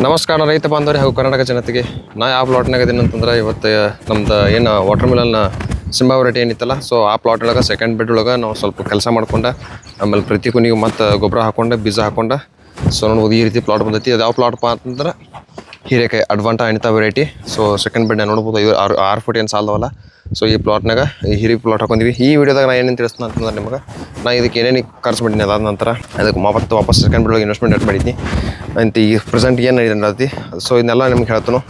ನಮಸ್ಕಾರ ರೈತ ಬಾಂಧವರೇ ಹಾಗೂ ಕರ್ನಾಟಕ ಜನತೆಗೆ. ನಾ ಯಾವ ಪ್ಲಾಟ್ನಾಗ ಇದೀನಿ ಅಂತಂದ್ರೆ ಇವತ್ತು ನಮ್ದು ಏನು ವಾಟರ್ ಮಿಲನ್ನ ಸಿಂಬಾ ವೆರೈಟಿ ಏನಿತ್ತಲ್ಲ, ಸೊ ಆ ಪ್ಲಾಟ್ ಒಳಗೆ ಸೆಕೆಂಡ್ ಬೆಡ್ ಒಳಗೆ ನಾವು ಸ್ವಲ್ಪ ಕೆಲಸ ಮಾಡ್ಕೊಂಡು ಆಮೇಲೆ ಪ್ರತಿ ಕುನಿಗೆ ಮತ್ತು ಗೊಬ್ಬರ ಹಾಕೊಂಡು ಬೀಜ ಹಾಕೊಂಡು ಸೊ ನೋಡ್ಬೋದು ಈ ರೀತಿ ಪ್ಲಾಟ್ ಬಂದೈತಿ. ಅದು ಯಾವ ಪ್ಲಾಟ್ಪ ಅಂತಂದ್ರೆ ಹೀರೆಕಾಯಿ Advanta Anita variety. So second bed ನೋಡ್ಬೋದು 6 ಫುಟ್ ಏನು ಸಾಲದವಲ್ಲ. ಸೊ ಈ ಪ್ಲಾಟ್ನಾಗ ಈ ಹೀರಿಗೆ ಪ್ಲಾಟ್ ಹಾಕೊಂಡಿವಿ. ಈ ವಿಡಿಯೋದಾಗ ನಾನು ಏನೇನು ತಿಳಿಸ್ತೀನಿ ಅಂತಂದ್ರೆ ನಿಮಗೆ ನಾನು ಇದಕ್ಕೆ ಏನೇನು ಖರ್ಚು ಮಾಡಿದ್ದೀನಿ, ಅದಾದ ನಂತರ ಅದಕ್ಕೆ ವಾಪಸ್ ಸೆಕೆಂಡ್ ಬೆಡ್ ಒಳಗೆ ಇನ್ವೆಸ್ಟ್ಮೆಂಟ್ ಎಟ್ ಮಾಡಿದ್ದೀನಿ ಅಂತ ಈಗ ಪ್ರೆಸೆಂಟ್ ಏನು ನಡೆದಿ. ಸೊ ಇದನ್ನೆಲ್ಲ ನಿಮ್ಗೆ ಹೇಳ್ತಾನು.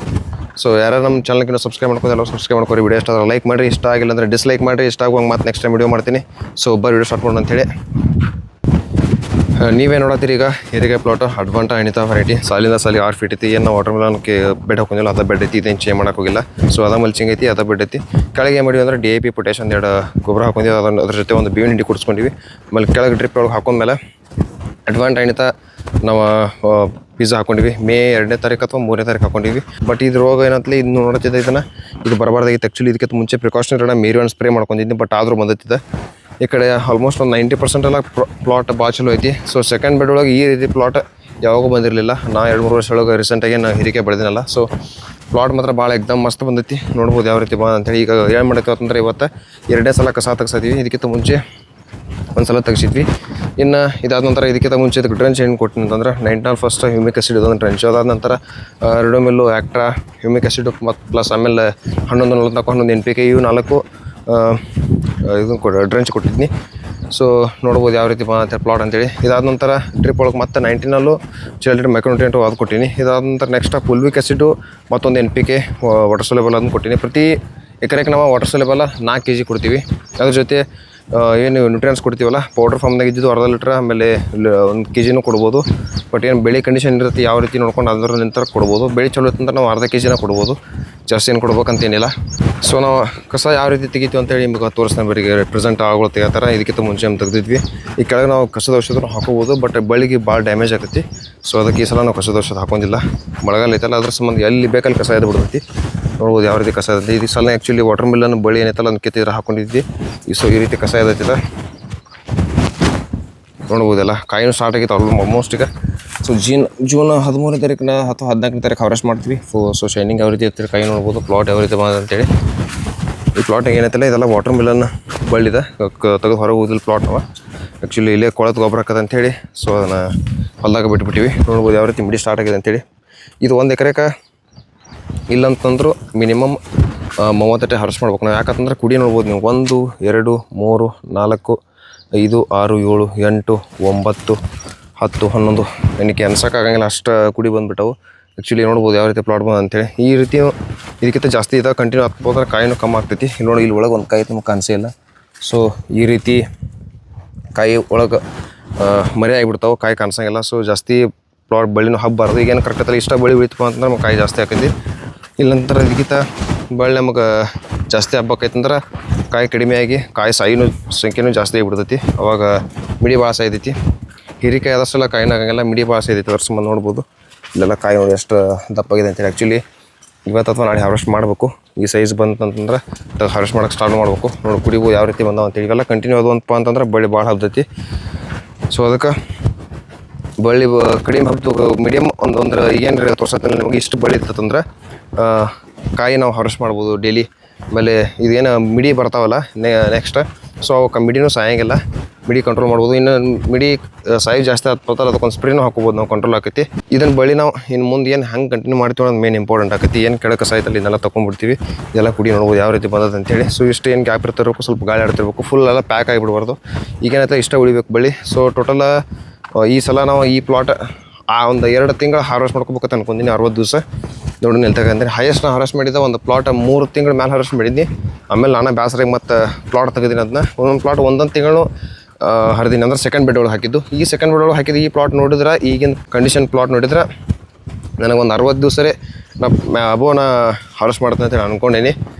ಸೊ ಯಾರು ನಮ್ಮ ಚಾನಲ್ಗೆ ಸಬ್ಸ್ಕ್ರೈಬ್ ಮಾಡ್ಕೊಂಡು ಎಲ್ಲ ಸಬ್ಸ್ಕ್ರೈಬ್ ಮಾಡ್ಕೊರಿ. ವಿಡಿಯೋ ಇಷ್ಟ ಲೈಕ್ ಮಾಡಿರಿ, ಇಷ್ಟ ಆಗಿಲ್ಲ ಅಂದರೆ ಡಿಸ್ಲೈಕ್ ಮಾಡಿರಿ. ಇಷ್ಟ ಆಗುವಂಗೆ ಮತ್ತೆ ನೆಕ್ಸ್ಟ್ ಟೈಮ್ ವಿಡಿಯೋ ಮಾಡ್ತೀನಿ. ಸೊ ವಿಡಿಯೋ ಸ್ಟಾರ್ಟ್ ಮಾಡೋಣ ಅಂತೇಳಿ. ನೀವೇ ನೋಡತ್ತೀರಿ ಈಗ ಹೀರೆಕಾಯಿ ಪ್ಲಾಟ್ ಅಡ್ವಾಂಟ ಅನಿತಾ ವೆರೈಟಿ. ಸಾಲಿಂದ ಸಾಲಿ 6 ಫೀಟ್ ಐತಿ. ಏನು ವಾಟರ್ ಮಿಲನ್ಗೆ ಬೆಡ್ ಹಾಕೊಂಡಿಲ್ಲ, ಅದ ಬೆಡ್ ಐತಿ. ಇದೇನು ಚೇಂಜ್ ಮಾಡೋಕೆ ಹೋಗಿಲ್ಲ. ಸೊ ಅದ ಮಲ್ಚಿಂಗ್ ಐತಿ, ಅದ ಬೆಡ್ ಐತಿ. ಕೆಳಗೆ ಏನು ಮಾಡಿವಿ ಅಂದ್ರೆ DAP ಪೊಟ್ಯಾಷ್ 2 ಗೊಬ್ಬರ ಹಾಕೊಂಡಿವಿ. ಅದ್ರ ಜೊತೆ ಒಂದು ಬೇವಿನ ಹಿಂಡಿ ಕುಡಿಸ್ಕೊಂಡಿವಿ. ಆಮೇಲೆ ಕೆಳಗೆ ಡ್ರಿಪ್ ಒಳಗೆ ಹಾಕೊಂಡ್ಮೇಲೆ ಅಡ್ವಾಂಟ ಅನಿತಾ ನಾವು ಪಿಜ್ಜಾ ಹಾಕೊಂಡಿವಿ. ಮೇ 2ನೇ ತಾರೀಕು ಅಥವಾ 3ನೇ ತಾರೀಕು ಹಾಕೊಂಡಿವಿ. ಬಟ್ ಇದು ರೋಗ ಏನಂತಲೇ ಇದು ನೋಡತ್ತಿದ್ದ ಇದನ್ನು ಇದು ಬರಬಾರ್ದಾಗಿತ್ತು. ಆ್ಯಕ್ಚುಲಿ ಇದಕ್ಕೆ ಮುಂಚೆ ಪ್ರಿಕಾಷನರಿ ಮೇರಿ ಒಂದು ಸ್ಪ್ರೇ ಮಾಡ್ಕೊಂಡಿದ್ದೀನಿ, ಬಟ್ ಆದರೂ ಬಂದತ್ತಿದೆ. ಈ ಕಡೆ ಆಲ್ಮೋಸ್ಟ್ ಒಂದು 90% ಎಲ್ಲ ಪ್ಲಾಟ್ ಭಾಳ ಚಲೋ ಐತಿ. ಸೊ ಸೆಕೆಂಡ್ ಬೆಡ್ ಒಳಗೆ ಈ ರೀತಿ ಪ್ಲಾಟ್ ಯಾವಾಗೂ ಬಂದಿರಲಿಲ್ಲ. ನಾ 2-3 ವರ್ಷ ಒಳಗೆ ರೀಸೆಂಟಾಗಿ ನಾನು ಹೀರಿಕೆ ಬೆಳೆದಿನಲ್ಲ. ಸೊ ಪ್ಲಾಟ್ ಮಾತ್ರ ಭಾಳ ಎಕ್ದಮ್ ಮಸ್ತ್ ಬಂದೈತಿ. ನೋಡ್ಬೋದು ಯಾವ ರೀತಿ ಬಂದ ಅಂತೇಳಿ. ಈಗ ಏನು ಮಾಡೈತೆ ಅಂತಂದ್ರೆ ಇವತ್ತು 2ನೇ ಸಲ ಕಸ ತೆಗ್ಸಿದ್ವಿ. ಇದಕ್ಕಿಂತ ಮುಂಚೆ ಒಂದು ಸಲ ತೆಗ್ಸಿದ್ವಿ. ಇನ್ನು ಇದಾದ ನಂತರ ಇದಕ್ಕಿಂತ ಮುಂಚೆ ಇದಕ್ಕೆ ಡ್ರೆಂಚ್ ಏನು ಕೊಟ್ಟಿನಿ ಅಂತಂದ್ರೆ 19 ಫಸ್ಟ್ ಹ್ಯೂಮಿಕ್ ಆಸಿಡ್ ಇದೊಂದು ಡ್ರೆಂಚ್. ಅದಾದ ನಂತರ ರೆಡೋಮಿಲ್ಲು, ಆ್ಯಕ್ಟ್ರಾ, ಹ್ಯೂಮಿಕ್ ಆಸಿಡ್ ಮತ್ತು ಪ್ಲಸ್ ಆಮೇಲೆ 11 NPK ಇವು 4 ಇದನ್ನು ಡ್ರೆಂಚ್ ಕೊಟ್ಟಿದ್ನಿ. ಸೊ ನೋಡ್ಬೋದು ಯಾವ ರೀತಿ ಬಂದಂತೆ ಪ್ಲಾಟ್ ಅಂತೇಳಿ. ಇದಾದ ನಂತರ ಡ್ರಿಪ್ ಒಳಗೆ ಮತ್ತೆ 19 ಚಿಲ್ಡ್ರನ್ ಮೈಕ್ರೋನ್ಯೂಟ್ರಿಯೆಂಟ್ ಅದು ಕೊಟ್ಟಿನಿ. ಇದಾದ ನಂತರ ನೆಕ್ಸ್ಟ್ ಪುಲ್ವಿಕ್ ಆಸಿಡು ಮತ್ತೊಂದು NPK ವಾಟರ್ ಸೊಲ್ಯೂಬಲ್ ಅದನ್ನು ಕೊಟ್ಟಿನಿ. ಪ್ರತಿ ಎಕರೆಗೆ ನಾವು ವಾಟರ್ ಸೊಲ್ಯೂಬಲ್ 4 kg ಕೊಡ್ತೀವಿ. ಅದ್ರ ಜೊತೆ ಏನು ನ್ಯೂಟ್ರಿಯನ್ಸ್ ಕೊಡ್ತೀವಲ್ಲ, ಪೌಡರ್ ಫಾರ್ಮ್ದಾಗ ಇದ್ದಿದ್ದು ಅರ್ಧ ಲೀಟ್ರ್, ಆಮೇಲೆ 1 kg ಕೊಡ್ಬೋದು. ಬಟ್ ಏನು ಬೆಳೆ ಕಂಡೀಷನ್ ಇರುತ್ತೆ ಯಾವ ರೀತಿ ನೋಡ್ಕೊಂಡು ಅದರ ನಂತರ ಕೊಡ್ಬೋದು. ಬೆಳೆ ಚಲೋ ಇತ್ತಂದ್ರೆ ನಾವು ಅರ್ಧ kg ಕೊಡ್ಬೋದು, ಜಾಸ್ತಿ ಏನು ಕೊಡ್ಬೇಕಂತೇನಿಲ್ಲ. ಸೊ ನಾವು ಕಸ ಯಾವ ರೀತಿ ತೆಗಿತೀವಿ ಅಂತೇಳಿ ನಿಮ್ಗೆ ತೋರಿಸ್ತಾನೆ. ಬರೀಗೆ ಪ್ರೆಸೆಂಟ್ ಆಗೋಳು ತೆಗಿತಾರೆ. ಇದಕ್ಕಿಂತ ಮುಂಚೆ ನಮ್ಮ ತೆಗೆದಿದ್ವಿ. ಈ ಕೆಳಗೆ ನಾವು ಕಸದ ಔಷಧ ಹಾಕೋಬೋದು, ಬಟ್ ಬಳ್ಳಿಗೆ ಭಾಳ ಡ್ಯಾಮೇಜ್ ಆಗ್ತೈತಿ. ಸೊ ಅದಕ್ಕೆ ಈ ಸಲ ನಾವು ಕಸದ ಔಷಧ ಹಾಕೊಂಡಿಲ್ಲ. ಮಳೆಗಾಲ ಐತಲ್ಲ, ಅದ್ರ ಸಂಬಂಧ ಎಲ್ಲಿ ಬೇಕಲ್ಲಿ ಕಸ ಎದ್ದು ಬಿಡ್ತೈತಿ. ನೋಡ್ಬೋದು ಯಾವ ರೀತಿ ಕಸ ಇರ್ತೈತಿ. ಈ ಸಲ ಆ್ಯಕ್ಚುಲಿ ವಾಟರ್ ಮಿಲನ್ ಬಳ್ಳಿ ಏನೈತಲ್ಲ ಅದನ್ನ ಕಿತ್ತಿದ್ರೆ ಹಾಕೊಂಡಿದ್ವಿ. ಸೊ ಈ ರೀತಿ ಕಸ ಇದ್ದೈತಿಲ್ಲ ನೋಡ್ಬೋದಲ್ಲ. ಕಾಯಿನೂ ಸ್ಟಾರ್ಟ್ ಆಗೈತೆ ಆಲ್ಮೋಸ್ಟ್ ಈಗ. ಸೊ ಜೂನ್ 13ನೇ ತಾರೀಕಿನ ಅಥವಾ 14ನೇ ತಾರೀಕು ಹಾರ್ವೆಸ್ಟ್ ಮಾಡ್ತೀವಿ. ಸೊ ಶೈನಿಂಗ್ ಯಾವ ರೀತಿ ಇರ್ತೀರಿ ಕಾಯಿ ನೋಡ್ಬೋದು. ಪ್ಲಾಟ್ ಯಾವ ರೀತಿ ಬಂದ ಅಂತೇಳಿ. ಈ ಪ್ಲಾಟ್ ಏನೈತಲ್ಲ ಇದೆಲ್ಲ ವಾಟರ್ ಮಿಲನ್ ಬಳ್ಳಿದೆ. ತೆಗೆದು ಹೊರಗೆ ಹೋಗಿಲ್ಲ ಪ್ಲಾಟ್ ಅವ. ಆ್ಯಕ್ಚುಲಿ ಇಲ್ಲೇ ಕೊಳತು ಗೊಬ್ಬರ ಹಾಕದ ಅಂತೇಳಿ ಸೊ ಅದನ್ನು ಹೊಲ್ದಾಗ ಬಿಟ್ಬಿಟ್ಟಿವಿ. ನೋಡ್ಬೋದು ಯಾವ ರೀತಿ ಮಿಡಿ ಸ್ಟಾರ್ಟ್ ಆಗಿದೆ ಅಂತೇಳಿ. ಇದು 1 ಎಕರೆಗೆ ಇಲ್ಲಂತಂದ್ರು ಮಿನಿಮಮ್ 30 ಹಾರ್ವೆಸ್ಟ್ ಮಾಡ್ಬೇಕು ನಾವು. ಯಾಕಂತಂದ್ರೆ ಕುಡಿ ನೋಡ್ಬೋದು ನೀವು 1 2 3 4 5 6 7 8 9 10 11 ಏನಕ್ಕೆ ಅನ್ಸೋಕ್ಕಾಗಂಗಿಲ್ಲ, ಅಷ್ಟು ಕುಡಿ ಬಂದುಬಿಟ್ಟವು. ಆ್ಯಕ್ಚುಲಿ ನೋಡ್ಬೋದು ಯಾವ ರೀತಿ ಪ್ಲಾಟ್ ಬಂದು ಅಂತೇಳಿ. ಈ ರೀತಿ ಇದಕ್ಕಿಂತ ಜಾಸ್ತಿ ಇದೆ ಕಂಟಿನ್ಯೂ ಹತ್ಬೋದ್ರೆ ಕಾಯಿನೂ ಕಮ್ಮಿ ಆಗ್ತೈತಿ. ಇಲ್ಲಿ ನೋಡಿ, ಇಲ್ಲಿ ಒಳಗೆ ಒಂದು ಕಾಯಿ ನಮ್ಗೆ ಕಾಣಿಸೇ ಇಲ್ಲ. ಸೊ ಈ ರೀತಿ ಕಾಯಿ ಒಳಗೆ ಮರಿ ಆಗಿಬಿಡ್ತಾವೆ, ಕಾಯಿ ಕಾಣಿಸಂಗಿಲ್ಲ. ಸೊ ಜಾಸ್ತಿ ಪ್ಲಾಟ್ ಬಳ್ಳಿನೂ ಹಬ್ಬಾರ್ದು. ಈಗೇನು ಕರೆಕ್ಟಲ್ಲಿ ಇಷ್ಟ ಬಳ್ಳಿ ಉಳಿತಪ್ಪ ಅಂತಂದ್ರೆ ನಮ್ಗೆ ಕಾಯಿ ಜಾಸ್ತಿ ಆಕೈತಿ. ಇಲ್ಲಂತರ ಇದಕ್ಕಿಂತ ಬಳ್ಳಿ ನಮಗೆ ಜಾಸ್ತಿ ಹಬ್ಬಕ್ಕೈತಂದ್ರೆ ಕಾಯಿ ಕಡಿಮೆ ಆಗಿ ಕಾಯಿ ಸಂಖ್ಯೆನೂ ಜಾಸ್ತಿ ಆಗಿಬಿಡ್ತೈತಿ. ಅವಾಗ ಮಿಡಿ ಭಾಳ ಸಾಯ್ತೈತಿ. ಹೀರಿಕಾಯಿ ಆದಷ್ಟೆಲ್ಲ ಕಾಯಿನ ಆಗಂಗಿಲ್ಲ, ಮಿಡಿ ಭಾಳ ಸಾಯ್ತೈತಿ. ಅದ್ರ ಸಂಬಂಧ ನೋಡ್ಬೋದು ಇಲ್ಲೆಲ್ಲ ಕಾಯಿ ನೋಡಿ ಎಷ್ಟು ದಪ್ಪಾಗಿದೆ ಅಂತೇಳಿ. ಆ್ಯಕ್ಚುಲಿ ಇವತ್ತು ಅಥವಾ ನಾಳೆ ಹಾರ್ವೆಸ್ಟ್ ಮಾಡಬೇಕು. ಈ ಸೈಜ್ ಬಂತಂತಂದ್ರೆ ಹಾರ್ವೆಸ್ಟ್ ಮಾಡೋಕ್ಕೆ ಸ್ಟಾರ್ಟ್ ಮಾಡಬೇಕು. ನೋಡಿ ಕುಡಿಬೋದು ಯಾವ ರೀತಿ ಬಂದಾವ ಅಂತೇಳಿ. ಇವೆಲ್ಲ ಕಂಟಿನ್ಯೂ ಆದವಂತಪ್ಪ ಅಂತಂದ್ರೆ ಬಳ್ಳಿ ಭಾಳ ಹಬ್ದೈತಿ. ಸೊ ಅದಕ್ಕೆ ಬಳ್ಳಿ ಕಡಿಮೆ ಹಬ್ದು ಮೀಡಿಯಮ್ ಒಂದು ಏನು ತೋರ್ಸತ್ತಲ್ಲ ನಿಮಗೆ, ಇಷ್ಟು ಬಳ್ಳಿ ಇರ್ತಂದ್ರೆ ಕಾಯಿ ನಾವು ಹಾರ್ವೆಸ್ಟ್ ಮಾಡ್ಬೋದು ಡೈಲಿ. ಆಮೇಲೆ ಇದೇನು ಮಿಡಿ ಬರ್ತಾವಲ್ಲ ನೆಕ್ಸ್ಟ್, ಸೊ ಅವಕ್ಕೆ ಮಿಡಿನೂ ಸಾಯಂಗಿಲ್ಲ, ಮಿಡಿ ಕಂಟ್ರೋಲ್ ಮಾಡ್ಬೋದು. ಇನ್ನು ಮಿಡಿ ಸಾಯಿ ಜಾಸ್ತಿ ಆಗ್ತಲ್ಲ ಅದಕ್ಕೊಂದು ಸ್ಪ್ರೇನೂ ಹಾಕೋಬೋದು ನಾವು, ಕಂಟ್ರೋಲ್ ಆಕೈತಿ. ಇದನ್ನು ಬಳ್ಳಿ ನಾವು ಇನ್ನು ಮುಂದೆ ಏನು ಹಂಗೆ ಕಂಟಿನ್ಯೂ ಮಾಡ್ತೀವಿ ಅನ್ನೋದು ಮೇನ್ ಇಂಪಾರ್ಟೆಂಟ್ ಆಕೈತಿ. ಏನು ಕೆಳಕ್ಕೆ ಸಾಯ್ತಲ್ಲ ಇದನ್ನೆಲ್ಲ ತೊಗೊಂಡ್ಬಿಡ್ತೀವಿ. ಇದೆಲ್ಲ ಕುಡಿ ನೋಡ್ಬೋದು ಯಾವ ರೀತಿ ಬಂದದ ಅಂತೇಳಿ. ಸೊ ಇಷ್ಟು ಏನು ಗ್ಯಾಪ್ ಇರ್ತಿರ್ಬೇಕು, ಸ್ವಲ್ಪ ಗಾಳಿ ಆಡ್ತಿರ್ಬೇಕು, ಫುಲ್ ಎಲ್ಲ ಪ್ಯಾಕ್ ಆಗಿಬಿಡ್ಬಾರ್ದು. ಈಗೇನೈತೆ ಇಷ್ಟ ಉಳಿಬೇಕು ಬಳ್ಳಿ. ಸೊ ಟೋಟಲ್ ಈ ಸಲ ನಾವು ಈ ಪ್ಲಾಟ್ ಒಂದು 2 ತಿಂಗಳು ಹಾರ್ವೆಸ್ಟ್ ಮಾಡ್ಕೋಬೇಕಂತ ಅನ್ಕೊಂತೀನಿ. 60 ದಿವಸ ನೋಡಿ ನಿಲ್ತಕ್ಕಂದ್ರೆ ಹೈಯೆಸ್ಟ್ ನಾನು ಹಾರ್ವೆಸ್ಟ್ ಮಾಡಿದ್ದೆ ಒಂದು ಪ್ಲಾಟ್ 3 ತಿಂಗಳ ಮೇಲೆ ಹಾರ್ವೆಸ್ಟ್ ಮಾಡಿದ್ನಿ. ಆಮೇಲೆ ನಾನು ಬೇಸರಾಗಿ ಮತ್ತು ಪ್ಲಾಟ್ ತೆಗೆದಿನಿ. ಅದನ್ನ ಒಂದೊಂದು ಪ್ಲಾಟ್ 1 ತಿಂಗಳು ಹರಿದೀನಿ. ಅಂದ್ರೆ ಸೆಕೆಂಡ್ ಬೆಡ್ ಒಳಗೆ ಹಾಕಿದ್ದು. ಈ ಸೆಕೆಂಡ್ ಬೆಡ್ ಒಳಗೆ ಹಾಕಿದ್ದು ಈ ಪ್ಲಾಟ್ ನೋಡಿದ್ರೆ, ಈಗಿನ ಕಂಡೀಷನ್ ಪ್ಲಾಟ್ ನೋಡಿದ್ರೆ ನನಗೊಂದು 60 ದಿವಸರೇ ಅಬೋನ ಹಾರ್ವೆಸ್ಟ್ ಮಾಡ್ತೀನಿ ಅಂತೇಳಿ ಅನ್ಕೊಂಡೇನಿ.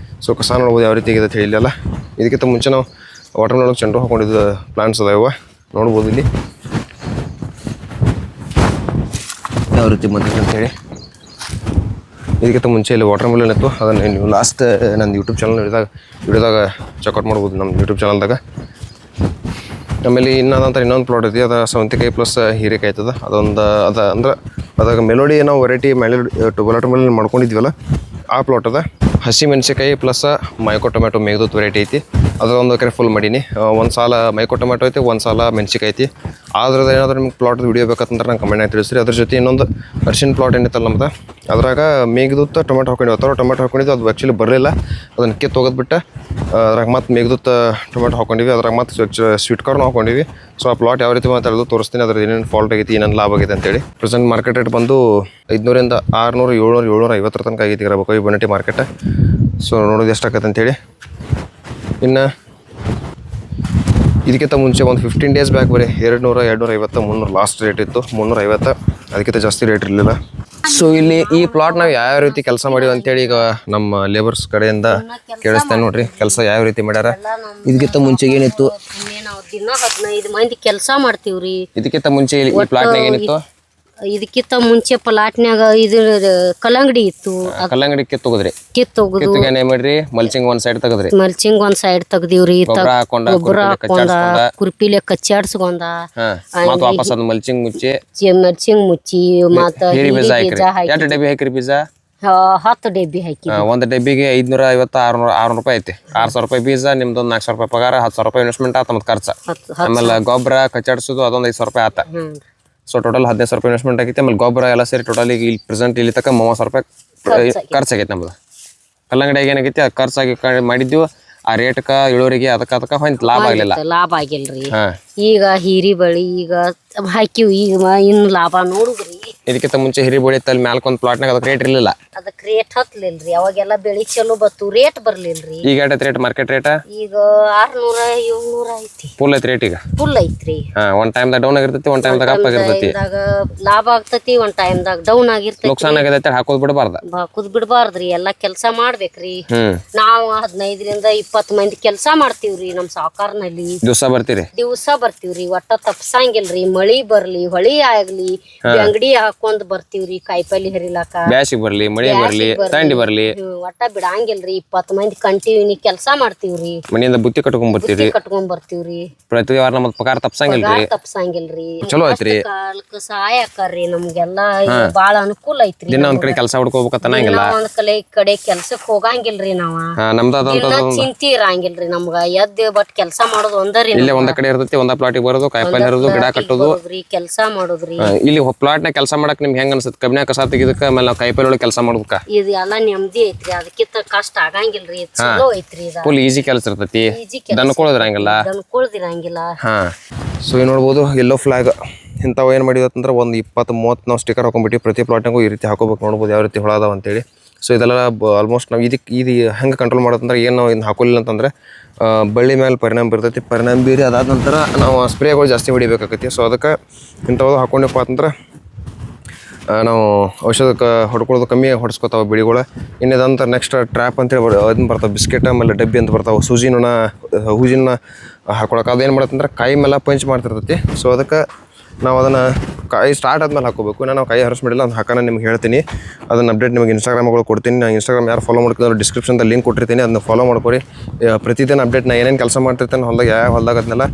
ಸೊ ಕಸ ನೋಡ್ಬೋದು ಯಾವ ರೀತಿ ಆಗಿದೆ ಹೇಳಿಲ್ಲ. ಇದಕ್ಕಿಂತ ಮುಂಚೆ ನಾವು ವಾಟರ್ ಮಿಲನ್ ಚೆಂಡು ಹಾಕೊಂಡಿದ್ದು ಪ್ಲಾಂಟ್ಸ್ ಅದಾವ ನೋಡ್ಬೋದು ಇಲ್ಲಿ ಯಾವ ರೀತಿ ಬಂದಿದೆ ಅಂತೇಳಿ. ಇದಕ್ಕಿಂತ ಮುಂಚೆ ಇಲ್ಲಿ ವಾಟರ್ ಮಿಲನ್ ಇತ್ತು. ಅದನ್ನು ನೀವು ಲಾಸ್ಟ್ ನನ್ನ ಯೂಟ್ಯೂಬ್ ಚಾನಲ್ ವಿಡಿಯೋದಾಗ ಚೆಕ್ಔಟ್ ಮಾಡ್ಬೋದು. ನಮ್ಮ ಯೂಟ್ಯೂಬ್ ಚಾನಲ್ದಾಗ ಆಮೇಲೆ ಇನ್ನೊಂದು ಪ್ಲಾಟ್ ಐತಿ, ಅದು ಸೌಂತಿಕಾಯಿ ಪ್ಲಸ್ ಹೀರೆಕಾಯಿ ಐತದ. ಅಂದ್ರೆ ಅದಾಗ ಮೆಲೋಡಿ ನಾವು ವೆರೈಟಿ ಟೊಮೆಟೊ ಮೇಲೆ ಮಾಡ್ಕೊಂಡಿದ್ವಲ್ಲ ಆ ಪ್ಲಾಟ್ ಅದ. ಹಸಿ ಮೆಣಸಿಕಾಯಿ ಪ್ಲಸ್ ಮೈಕೋ ಟೊಮೆಟೊ ಮೇಘದೂತ್ ವೆರೈಟಿ ಐತಿ, ಅದೊಂದು ಎಕರೆ ಫುಲ್ ಮಾಡೀನಿ. ಒಂದು ಸಾಲ ಮೈಕೋ ಟೊಮೆಟೊ ಐತಿ, ಒಂದು ಸಾಲ ಮೆಣಸಿಕಾಯಿ ಐತಿ. ಅದ್ರದ್ದು ಏನಾದರೂ ನಿಮ್ಗೆ ಪ್ಲಾಟ್ ವಿಡಿಯೋ ಬೇಕಂತಂದ್ರೆ ನಂಗೆ ಕಮೆಂಟ್ನಾಗ ತಿಳಿಸ್ರಿ. ಅದ್ರ ಜೊತೆ ಇನ್ನೊಂದು ಅರ್ಶಿನ ಪ್ಲಾಟ್ ಏನೈತಲ್ಲ ನಮ್ದು, ಅದ್ರಾಗ ಮೇಘದೂತ್ ಟೊಮೆಟೊ ಹಾಕೊಂಡಿವಿ. ಟೊಮೆಟೊ ಹಾಕೊಂಡಿದ್ದು ಅದು ಆ್ಯಕ್ಚುಲಿ ಬರಲಿಲ್ಲ, ಅದನ್ನು ಕಿತ್ತೋಗೋದ್ಬಿಟ್ಟು ಅದ್ರಾಗ ಮತ್ತೆ ಮೇಘದೂತ್ ಟೊಮೆಟೊ ಹಾಕೊಂಡಿವಿ. ಅದ್ರಾಗ ಮತ್ತೆ ಸ್ವೀಟ್ ಕಾರ್ನ್ ಹಾಕೊಂಡಿವಿ. ಸೊ ಆ ಪ್ಲಾಟ್ ಯಾವ ರೀತಿ ಮಾತಾಡೋದು ತೋರಿಸ್ತೀನಿ, ಅದ್ರದ್ದು ಏನೇನು ಫಾಲ್ಟ್ ಆಗೈತಿ, ಏನೇನು ಲಾಭ ಆಗೈತೆ ಅಂತೇಳಿ. ಪ್ರೆಸೆಂಟ್ ಮಾರ್ಕೆಟ್ ರೇಟ್ ಬಂದು 500ರಿಂದ 600, 700, 750 ತನಕ ಆಗೈತಿ ಇರಬೇಕು ಈ ಬನ್ನಟ್ಟಿ ಮಾರ್ಕೆಟ್. ಸೊ ನೋಡೋದು ಎಷ್ಟು ಆಕತ್ತೆ ಅಂತೇಳಿ. ಇನ್ನು ಇದಕ್ಕಿಂತ ಮುಂಚೆ ಒಂದು 15 ಡೇಸ್ ಬ್ಯಾಕ್ ಬರೀ 200, 250, 300 ಲಾಸ್ಟ್ ರೇಟ್ ಇತ್ತು. 350, ಅದಕ್ಕಿಂತ ಜಾಸ್ತಿ ರೇಟ್ ಇರಲಿಲ್ಲ. ಸೊ ಇಲ್ಲಿ ಈ ಪ್ಲಾಟ್ ನಾವು ಯಾವ ರೀತಿ ಕೆಲಸ ಮಾಡಿವಿ ಅಂತೇಳಿ ಈಗ ನಮ್ಮ ಲೇಬರ್ಸ್ ಕಡೆಯಿಂದ ಕೇಳಿಸ್ತೇನೆ ನೋಡ್ರಿ, ಕೆಲಸ ಯಾವ ರೀತಿ ಮಾಡ್ಯಾರ. ಇದಕ್ಕಿಂತ ಮುಂಚೆ ಏನಿತ್ತು, ದಿನ 15 ಮಂದಿ ಕೆಲಸ ಮಾಡ್ತೀವ್ರಿ. ಇದಕ್ಕಿಂತ ಮುಂಚೆ ಈ ಪ್ಲಾಟ್ನಾಗ ಏನಿತ್ತು, ಇದಕ್ಕಿಂತ ಮುಂಚೆ ಪ್ಲಾಟ್ನ್ಯಾಗ ಇದು ಕಲ್ಲಂಗಡಿ ಇತ್ತು. ಕಲ್ಲಂಗಡಿ ಕಿತ್ತೋಗದ್ರಿ, ಕಿತ್ತೋಗುದು ಏನ್ ಮಾಡ್ರಿ, ಮಲ್ಚಿಂಗ್ ಒಂದ್ ಸೈಡ್ ತೆಗದ್ರಿ, ಮಲ್ಚಿಂಗ್ ಒಂದ್ ಸೈಡ್ ತೆಗ್ದಿವ್ರಿ. ಗೊಬ್ಬರ ಹಾಕೊಂಡ ಕುರ್ಪಿಲೆ ಕಚ್ಚಾಡ್ಸ್ಕೊಂಡ ವಾಪಸ್ ಅದ್ ಮಲ್ಚಿಂಗ್ ಮುಚ್ಚಿ ಮಲ್ಚಿಂಗ್ ಮುಚ್ಚಿ ಮತ್ತ ಬೀಜ ಹಾಕಿ. ಎಷ್ಟು ಡಬ್ಬಿ ಹಾಕಿರಿ ಬೀಜ? 10 ಡಬ್ಬಿ ಹಾಕಿ. ಒಂದು ಡಬ್ಬಿಗೆ 550, 600 ರೂಪಾಯಿ ಐತಿ. 600 ರೂಪಾಯಿ ಬೀಜ, ನಿಮ್ದು 400 ರೂಪಾಯಿ ಪಗಾರ, 10,000 ರೂಪಾಯಿ ಇನ್ವೆಸ್ಟ್ಮೆಂಟ್ ಆತ, ಮತ್ತೆ ಖರ್ಚು. ಆಮೇಲೆ ಗೊಬ್ಬರ ಕಚ್ಚಾಡ್ಸೋದು ಅದೊಂದು 500 ರೂಪಾಯಿ ಆತ. ಸೊ ಟೋಟಲ್ 15,000 ರೂಪಾಯಿ ಇನ್ವೆಸ್ಟ್ಮೆಂಟ್ ಆಗೈತಿ. ಆಮೇಲೆ ಗೊಬ್ಬರ ಎಲ್ಲ ಸೇರಿ ಟೋಟಲ್ ಈಗ ಇಲ್ಲಿ ಪ್ರೆಸೆಂಟ್ ಇಲ್ಲಿ ತಕ್ಕ 30,000 ರೂಪಾಯಿ ಖರ್ಚಾಗೈತೆ ನಮ್ದು. ಕಲ್ಲಂಗಡಿಯಾಗ ಏನಾಗೈತಿ, ಆ ಖರ್ಚಾಗಿ ಮಾಡಿದ್ವಿ. ಆ ರೇಟ್ಕ ಇಳುವರಿಗೆ ಅದಕ್ಕೆ ಹೊಂದ್ ಲಾಭ ಆಗಲಿಲ್ಲ. ಲಾಭ ಆಗಿಲ್ರಿ. ಈಗ ಹೀರಿ ಬಳಿ ಈಗ ಹಾಕಿವಿ, ಈಗ ಇನ್ನು ಲಾಭ ನೋಡುದ್ರಿ. ಇದಕ್ಕಿಂತ ಮುಂಚೆ ಹಿರಿ ಬೆಳಿ ಅಲ್ಲಿ ಮ್ಯಾಲ್ಕೊಂದ್ ಪ್ಲಾಟ್ನಾಗ ಅದಕ್ಕೆ ರೇಟ್ ಇರಲಿಲ್ಲ, ಅದಕ್ಕೆ ರೇಟ್ ಹತ್ಲಿಲ್ರಿ. ಅವಾಗೆಲ್ಲ ಬೆಳಿ ಚಲೋ ಬತ್ತು, ರೇಟ್ ಬರ್ಲಿಲ್ರಿ. ಈಗ ಎಷ್ಟೈತಿ ರೇಟ್, ಮಾರ್ಕೆಟ್ ರೇಟ್? ಈಗ 600, 700 ಐತಿ. ಫುಲ್ ಐತಿ ರೇಟ್ ಈಗ? ಫುಲ್ ಐತ್ರಿ. ಒಂದ್ ಟೈಮ್ದಾಗ ಡೌನ್ ಆಗಿರ್ತೈತಿ, ಒಂದ್ ಟೈಮ್ದಾಗ ಅಪ್ ಆಗಿರ್ತೈತಿ. ಲಾಭ ಆಗ್ತೈತಿ, ಒಂದ್ ಟೈಮ್ದಾಗ ಡೌನ್ ಆಗಿರ್ತೈತಿ. ನುಕ್ಸಾನ್ ಆಗೈತಿ, ಹಾಕೋದ್ ಬಿಡಬಾರ್ದ. ಹಾಕೋದ್ ಬಿಡಬಾರ್ದ್ರಿ, ಎಲ್ಲಾ ಕೆಲಸ ಮಾಡ್ಬೇಕ್ರಿ. ನಾವು 15ರಿಂದ 20 ಮಂದಿ ಕೆಲಸ ಮಾಡ್ತೀವ್ರಿ ನಮ್ ಸಾವುಕಾರ್ನಲ್ಲಿ. ದಿವಸ ಬರ್ತೀವ್ರಿ, ಒಟ್ಟ ತಪ್ಸಂಗಿಲ್ರಿ. ಮಳಿ ಬರ್ಲಿ, ಹೊಳಿ ಆಗ್ಲಿ, ಅಂಗಡಿ ಹಾಕೊಂಡ್ ಬರ್ತೀವ್ರಿ. ಕಾಯಿಪಲ್ಲೆ ಹರಿಲಾಕ, ಬ್ಯಾಸಿಗ್ ಬರ್ಲಿ, ಮಳಿ ಬರ್ಲಿ, ಥಂಡಿ ಬರ್ಲಿ, ಒಟ್ಟ ಬಿಡಂಗಿಲ್ರಿ. 20 ಮಂದಿ ಕಂಟಿನ್ಯೂ ಕೆಲಸ ಮಾಡ್ತೀವ್ರಿ. ಮನೆಯಿಂದ ಬುತ್ತಿ ಕಟ್ಕೊಂಡ್ ಬರ್ತೀವ್ರಿ. ಪ್ರತಿ ವಾರ ನಮ್ ಪಗಾರ ತಪ್ಸಂಗಿಲ್ರಿ. ಚಲೋ ಐತ್ರಿ. ಕಾಲಕ್ಕೆ ಸಹಾಯ ಆಕಾರ್ರಿ ನಮ್ಗೆಲ್ಲಾ. ಬಾಳ ಅನುಕೂಲ ಐತ್ರಿ. ದಿನ ಒಂದ್ ಕಡೆ ಕೆಲಸ ಹುಡ್ಕೋಬೇಕಂಗಿಲ್ಲ, ಒಂದ್ ಕಡೆ ಕೆಲ್ಸಕ್ ಹೋಗಂಗಿಲ್ರಿ. ನಾವ ಚಿಂತಿ ಇರಂಗಿಲ್ರಿ ನಮ್ಗ. ಎದ್ದು ಬಟ್ ಕೆಲಸ ಮಾಡೋದು ಒಂದರಿ. ಇಲ್ಲೇ ಒಂದ ಕಡೆ ಇರ್ತೈತಿ, ಒಂದ ಪ್ಲಾಟಿಗೆ ಬರೋದು, ಕಾಯಿಪಲ್ಲೆ ಹರಿದು, ಗಿಡ ಕಟ್ಟೋದು, ಕೆಲಸ ಮಾಡೋದ್ರಿ. ಇಲ್ಲಿ ಪ್ಲಾಟ್ನಾಗ ಕೆಲಸ ಮಾಡಕ್ ನಿಮ್ಗೆ ಹೆಂಗ ಅನ್ಸುತ್ತೆ? ಕಬ್ಬಿನ ಕಸ ತೆಗಿದಕ್ಕ, ಆಮೇಲೆ ನಾವು ಕಾಯಿಪಲ್ಲೆ ಒಳಗೆ ಕೆಲಸ ಮಾಡ್ಬೇಕ. ಇದು ಎಲ್ಲಾ ನೆಮ್ಮದಿ ಐತ್ರಿ, ಅದಕ್ಕಿಂತ ಕಷ್ಟ ಆಗಂಗಿಲ್ರಿ. ಚಲೋ ಐತ್ರಿ, ಫುಲ್ ಈಜಿ ಕೆಲಸ ಇರ್ತೈತಿ, ದನ್ಕೊಳ್ಳೋದಿರಂಗಿಲ್ಲ. ಸೊ ಏನ್ ನೋಡ್ಬೋದು, ಎಲ್ಲೋ ಫ್ಲಾಗ್ ಇಂಥವು ಏನು ಮಾಡಿದ್ವಿ ಅಂತಂದ್ರೆ ಒಂದು 20-30 ನಾವು ಸ್ಟಿಕರ್ ಹಾಕೊಂಡ್ಬಿಟ್ಟು ಪ್ರತಿ ಪ್ಲಾಟ್ನಾಗೂ ಈ ರೀತಿ ಹಾಕೋಬೇಕು. ನೋಡ್ಬೋದು ಯಾವ ರೀತಿ ಹುಳ ಅದಾವ ಅಂತೇಳಿ. ಸೊ ಇದೆಲ್ಲ ಆಲ್ಮೋಸ್ಟ್ ನಾವು ಇದು ಹೆಂಗೆ ಕಂಟ್ರೋಲ್ ಮಾಡೋದಂದ್ರೆ, ಏನು ನಾವು ಇದನ್ನ ಹಾಕೋಲಿಲ್ಲ ಅಂತಂದರೆ ಬಳ್ಳಿ ಮೇಲೆ ಪರಿಣಾಮ ಬೀರ್ತೈತಿ. ಪರಿಣಾಮ ಬೀರಿ ಅದಾದ ನಂತರ ನಾವು ಸ್ಪ್ರೇಗಳು ಜಾಸ್ತಿ ಹೊಡಿಬೇಕಾಗೈತಿ. ಸೊ ಅದಕ್ಕೆ ಇಂಥವು ಹಾಕೊಂಡಪ್ಪ ಅಂತಂದ್ರೆ ನಾವು ಔಷಧಕ್ಕೆ ಹೊಡ್ಕೊಳ್ಳೋದು ಕಮ್ಮಿ ಹೊಡ್ಸ್ಕೊತಾವೆ ಬೆಳೆಗಳು. ಇನ್ನದಂತ ನೆಕ್ಸ್ಟ್ ಟ್ರ್ಯಾಪ್ ಅಂತೇಳಿ ಅದನ್ನ ಬರ್ತಾವೆ, ಬಿಸ್ಕೆಟ್ ಆಮೇಲೆ ಡಬ್ಬಿ ಅಂತ ಬರ್ತಾವೆ. ಹೂಜಿನ ಹಾಕೊಳಕ್ಕೆ ಅದೇನು ಮಾಡತ್ತಂದ್ರೆ ಕಾಯಿ ಮೇಲೆ ಪಂಚ್ ಮಾಡ್ತಿರ್ತೈತಿ. ಸೊ ಅದಕ್ಕೆ ನಾವು ಅದನ್ನು ಕಾಯಿ ಸ್ಟಾರ್ಟ್ ಆದ್ಮೇಲೆ ಹಾಕೋಬೇಕು. ನಾವು ಕಾಯಿ ಹರಿಸ್ ಮಾಡಿಲ್ಲ, ಅದು ಹಾಕೋಣ ನಿಮ್ಗೆ ಹೇಳ್ತೀನಿ. ಅದನ್ನು ಅಪ್ಡೇಟ್ ನಿಮಗೆ ಇನ್ಸ್ಟಾಗ್ರಾಮ್ಗಳು ಕೊಡ್ತೀನಿ. ನಾನು ಇನ್ಸ್ಟಾಗ್ರಾಮ್ ಯಾರು ಫಾಲೋ ಮಾಡ್ತಿದ್ರು ಡಿಸ್ಕ್ರಿಪ್ಷನ್ದಲ್ಲಿ ಲಿಂಕ್ ಕೊಟ್ಟಿರ್ತೀನಿ, ಅದನ್ನ ಫಾಲೋ ಮಾಡ್ಕೊರಿ. ಪ್ರತಿದಿನ ಅಪ್ಡೇಟ್ ನಾನು ಏನೇನು ಕೆಲಸ ಮಾಡ್ತಿರ್ತೇನೆ ಹೊಲ್ದಾಗ, ಯಾವ ಹೊಲ್ದಾಗ ಅದನ್ನೆಲ್ಲ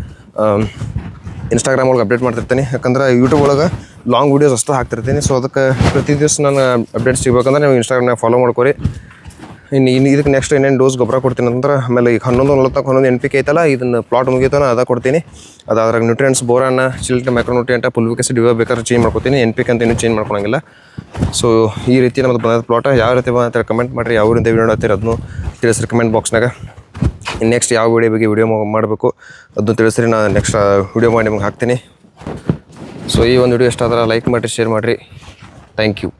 ಇನ್ಸ್ಟಾಗ್ರಾಮ್ ಒಳಗೆ ಅಪ್ಡೇಟ್ ಮಾಡ್ತಿರ್ತೀನಿ. ಯಾಕಂದ್ರೆ ಯೂಟ್ಯೂಬ್ ಒಳಗೆ ಲಾಂಗ್ ವೀಡಿಯೋಸ್ ಅಷ್ಟು ಹಾಕ್ತಿರ್ತೀನಿ. ಸೊ ಅದಕ್ಕೆ ಪ್ರತಿ ದಿವಸ ನಾನು ಅಪ್ಡೇಟ್ ಸಿಗ್ಬೇಕಂದ್ರೆ ನೀವು ಇನ್ಸ್ಟಾಗ್ರಾಮ್ನಾಗ ಫಾಲೋ ಮಾಡ್ಕೊರಿ. ಇನ್ನು ಇದಕ್ಕೆ ನೆಕ್ಸ್ಟ್ ಏನೇನು ಡೋಸ್ ಗೊಬ್ಬರ ಕೊಡ್ತೀನಿ ಅಂದ್ರೆ, ಆಮೇಲೆ ಈಗ 11 NPK ಐತಲ್ಲ, ಇದನ್ನು ಪ್ಲಾಟ್ ಮುಗಿತಾನ ಅದ ಕೊಡ್ತೀನಿ. ಅದಾದ್ರಾಗ ನ್ಯೂಟ್ರಿಯೆಂಟ್ಸ್, ಬೋರಾನ, ಚಿಲ್ಟ್, ಮೈಕ್ರೋನ್ಯೂಟ್ರಿಯೆಂಟ್, ಫುಲ್ವಿಕ್ ಆಸಿಡ್ ಇವಾಗ ಬೇಕಾದ್ರೆ ಚೇಂಜ್ ಮಾಡ್ಕೊತೀನಿ. NPK ಅಂತ ಇನ್ನೂ ಚೇಂಜ್ ಮಾಡ್ಕೊಳಂಗಿಲ್ಲ. ಸೊ ಈ ರೀತಿ ನಮ್ಮದು ಬಂದ ಪ್ಲಾಟ್ ಯಾವ ರೀತಿ ಅಂತೇಳಿ ಕಮೆಂಟ್ ಮಾಡಿರಿ. ಯಾವ ರೀತಿ ವೀಡಿಯೋ ನೋಡ್ತೀರಿ ಅದನ್ನು ತಿಳಿಸ್ರಿ ಕಮೆಂಟ್ ಬಾಕ್ಸ್ನಾಗ. ನೆಕ್ಸ್ಟ್ ಯಾವ ವಿಡಿಯೋ ಮಾಡಬೇಕು ಅದನ್ನು ತಿಳಿಸ್ರಿ, ನಾನು ನೆಕ್ಸ್ಟ್ ವಿಡಿಯೋ ಮಾಡಿ ನಿಮ್ಗೆ ಹಾಕ್ತೀನಿ. ಸೊ ಈ ಒಂದು ವಿಡಿಯೋ ಇಷ್ಟ ಆದ್ರೆ ಲೈಕ್ ಮಾಡಿರಿ, ಶೇರ್ ಮಾಡಿರಿ. Thank you.